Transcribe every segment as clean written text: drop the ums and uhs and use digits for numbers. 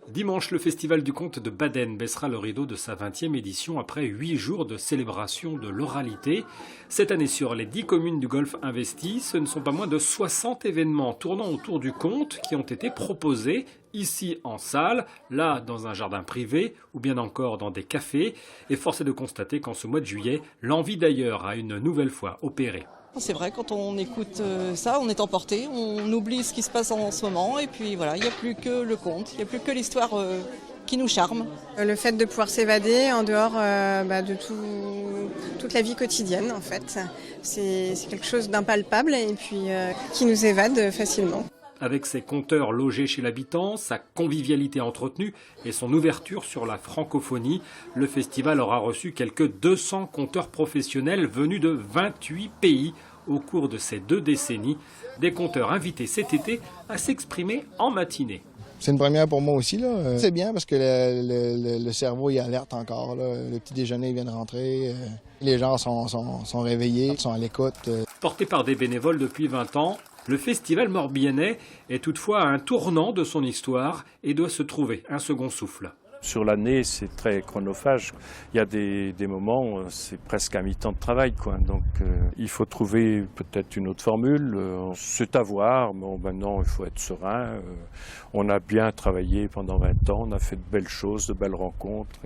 Dimanche, le Festival du Conte de Baden baissera le rideau de sa 20e édition après 8 jours de célébration de l'oralité. Cette année, sur les 10 communes du Golfe investies, ce ne sont pas moins de 60 événements tournant autour du conte qui ont été proposés, ici en salle, là dans un jardin privé ou bien encore dans des cafés. Et force est de constater qu'en ce mois de juillet, l'envie d'ailleurs a une nouvelle fois opéré. C'est vrai, quand on écoute ça, on est emporté, on oublie ce qui se passe en ce moment et puis voilà, il n'y a plus que le conte, il n'y a plus que l'histoire qui nous charme. Le fait de pouvoir s'évader en dehors de toute la vie quotidienne en fait, c'est quelque chose d'impalpable et puis qui nous évade facilement. Avec ses conteurs logés chez l'habitant, sa convivialité entretenue et son ouverture sur la francophonie, le festival aura reçu quelques 200 conteurs professionnels venus de 28 pays au cours de ces 2 décennies. Des conteurs invités cet été à s'exprimer en matinée. C'est une première pour moi aussi, là. C'est bien parce que le cerveau est alerte encore, là. Le petit déjeuner vient de rentrer. Les gens sont réveillés, sont à l'écoute. Porté par des bénévoles depuis 20 ans, le festival morbihanais est toutefois à un tournant de son histoire et doit se trouver un second souffle. Sur l'année, c'est très chronophage. Il y a des moments, c'est presque un mi-temps de travail, quoi. Donc il faut trouver peut-être une autre formule. C'est à voir. Bon, maintenant, il faut être serein. On a bien travaillé pendant 20 ans. On a fait de belles choses, de belles rencontres.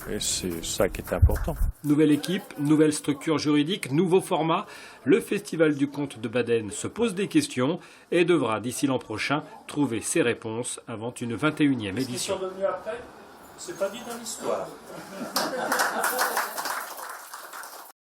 Et c'est ça qui est important. Nouvelle équipe, nouvelle structure juridique, nouveau format. Le Festival du Conte de Baden se pose des questions et devra, d'ici l'an prochain, trouver ses réponses avant une 21e édition. Ce qui est survenu après, c'est pas dit dans l'histoire.